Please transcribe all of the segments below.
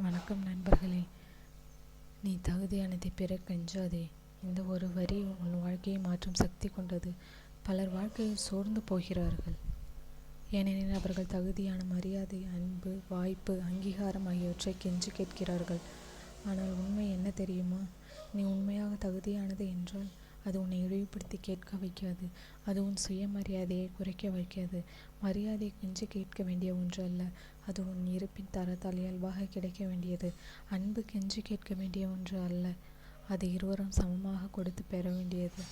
வணக்கம் நண்பர்களே. நீ தகுதியானதை பெற கெஞ்சாதே. இந்த ஒரு வரி உன் வாழ்க்கையை மாற்றும் சக்தி கொண்டது. பலர் வாழ்க்கையில் சோர்ந்து போகிறார்கள், ஏனெனில் அவர்கள் தகுதியான மரியாதை, அன்பு, வாய்ப்பு, அங்கீகாரம் ஆகியவற்றை கெஞ்சி கேட்கிறார்கள். ஆனால் உண்மை என்ன தெரியுமா? நீ உண்மையாக தகுதியானது என்றால் அது உன்னை இழிவுபடுத்தி கேட்க வைக்காது. அது உன் சுயமரியாதையை குறைக்க வைக்காது. மரியாதை கெஞ்சி கேட்க வேண்டிய ஒன்று அல்ல, அது உன் இருப்பின் தரத்தால் இயல்பாக கிடைக்க வேண்டியது. அன்பு கெஞ்சி கேட்க வேண்டிய ஒன்று அல்ல, அது இருவரும் சமமாக கொடுத்து பெற வேண்டியது.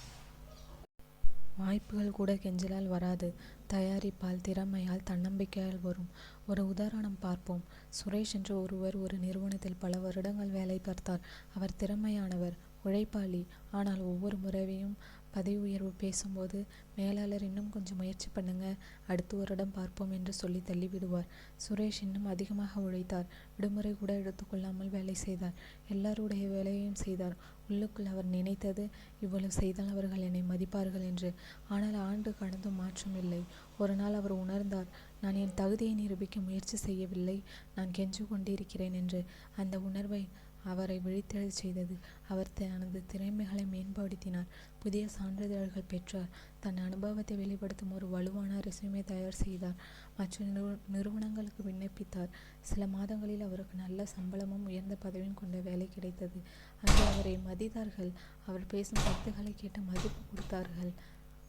வாய்ப்புகள் கூட கெஞ்சலால் வராது, தயாரிப்பால், திறமையால், தன்னம்பிக்கையால் வரும். ஒரு உதாரணம் பார்ப்போம். சுரேஷ் என்ற ஒருவர் ஒரு நிறுவனத்தில் பல வருடங்கள் வேலை பார்த்தார். அவர் திறமையானவர், உழைப்பாளி. ஆனால் ஒவ்வொரு முறையும் பதவி உயர்வு பேசும்போது மேலாளர் இன்னும் கொஞ்சம் முயற்சி பண்ணுங்க, அடுத்த வருடம் பார்ப்போம் என்று சொல்லி தள்ளிவிடுவார். சுரேஷ் இன்னும் அதிகமாக உழைத்தார். விடுமுறை கூட எடுத்துக்கொள்ளாமல் வேலை செய்தார். எல்லாருடைய வேலையையும் செய்தார். உள்ளுக்குள் அவர் நினைத்தது, இவ்வளவு செய்தால் அவர்கள் என்னை மதிப்பார்கள் என்று. ஆனால் ஆண்டு கடந்தும் மாற்றம் இல்லை. ஒரு நாள் அவர் உணர்ந்தார், நான் என் தகுதியை நிரூபிக்க முயற்சி செய்யவில்லை, நான் கெஞ்சு கொண்டிருக்கிறேன் என்று. அந்த உணர்வை அவரை விழித்தெழச் செய்தது. அவர் தனது திறமைகளை மேம்படுத்தினார், புதிய சான்றிதழ்கள் பெற்றார், தன் அனுபவத்தை வெளிப்படுத்தும் ஒரு வலுவான ரெஸ்யூமே தயார் செய்தார், மற்ற நிறுவனங்களுக்கு விண்ணப்பித்தார். சில மாதங்களில் அவருக்கு நல்ல சம்பளமும் உயர்ந்த பதவியும் கொண்ட வேலை கிடைத்தது. அங்கே அவரை மதித்தார்கள், அவர் பேசும் கருத்துக்களை கேட்டு மதிப்பு கொடுத்தார்கள்.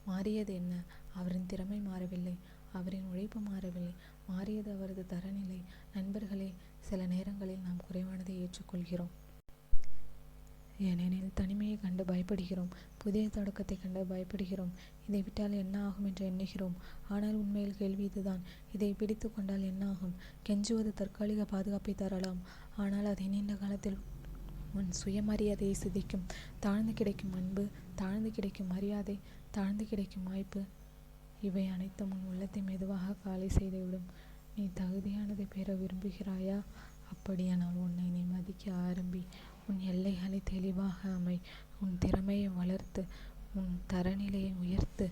மாறியது என்ன? அவரின் திறமை மாறவில்லை, அவரின் உழைப்பு மாறவில்லை, மாறியது அவரது தரநிலை. நண்பர்களே, சில நேரங்களில் நாம் குறைவானதை ஏற்றுக்கொள்கிறோம், ஏனெனில் தனிமையை கண்டு பயப்படுகிறோம், புதிய தொடக்கத்தை கண்டு பயப்படுகிறோம். இதை விட்டால் என்ன ஆகும் என்று எண்ணுகிறோம். ஆனால் உண்மையில் கேள்வி இதுதான், இதை பிடித்து கொண்டால் என்ன ஆகும்? கெஞ்சுவது தற்காலிக பாதுகாப்பை தரலாம், ஆனால் அதை நீண்ட காலத்தில் உன் சுயமரியாதையை சிதைக்கும். தாழ்ந்து கிடைக்கும் அன்பு, தாழ்ந்து கிடைக்கும் மரியாதை, தாழ்ந்து கிடைக்கும் வாய்ப்பு, இவை அனைத்தும் உன் உள்ளத்தை மெதுவாக காலி செய்துவிடும். நீ தகுதியானதை பெற விரும்புகிறாயா? அப்படியானால் உன்னை நீ மதிக்க ஆரம்பி. உன் எல்லைகளை தெளிவாக அமை. உன் திறமையை வளர்த்து, உன் தரநிலையை உயர்த்து.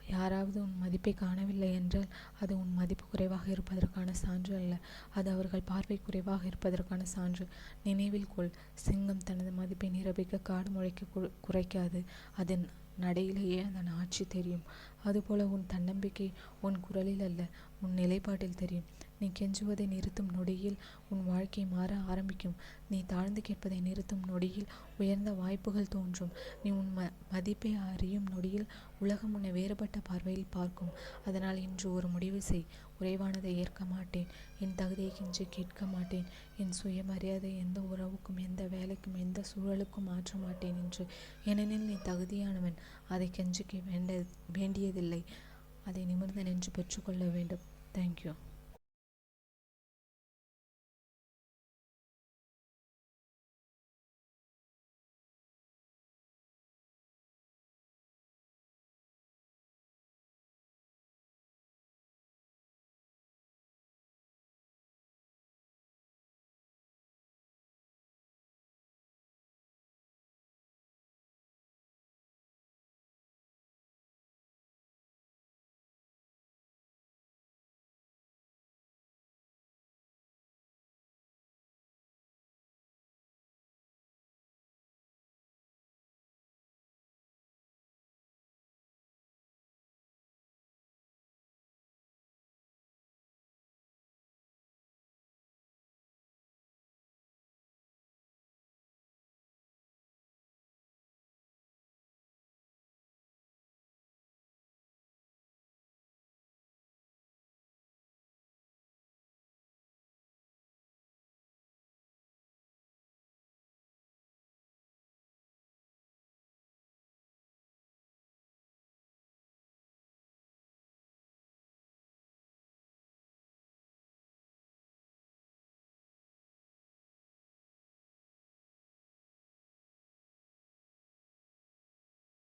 யாராவது உன் மதிப்பை காணவில்லை என்றால் அது உன் மதிப்பு குறைவாக இருப்பதற்கான சான்று அல்ல, அது அவர்கள் பார்வை குறைவாக இருப்பதற்கான சான்று. நினைவில் கொள், சிங்கம் தனது மதிப்பை நிரூபிக்க காடு முளைக்க குறைக்காது, அதன் நடையிலேயே அதன் ஆட்சி தெரியும். அதுபோல உன் தன்னம்பிக்கை உன் குரலில் அல்ல, உன் நிலைப்பாட்டில் தெரியும். நீ கெஞ்சுவதை நிறுத்தும் நொடியில் உன் வாழ்க்கை மாற ஆரம்பிக்கும். நீ தாழ்ந்து கேட்பதை நிறுத்தும் நொடியில் உயர்ந்த வாய்ப்புகள் தோன்றும். நீ உன் மதிப்பை அறியும் நொடியில் உலகம் உன்னை வேறுபட்ட பார்வையில் பார்க்கும். அதனால் இன்று ஒரு முடிவு செய், குறைவானதை ஏற்க மாட்டேன், என் தகுதியை கெஞ்சி கேட்க மாட்டேன், என் சுயமரியாதை எந்த உறவுக்கும், எந்த வேலைக்கும், எந்த சூழலுக்கும் மாற்ற மாட்டேன் என்று. ஏனெனில் நீ தகுதியானவன், அதை கெஞ்சிக்க வேண்டியதில்லை, அதை நிமிர்ந்து நின்று பெற்றுக்கொள்ள வேண்டும். தேங்க்யூ.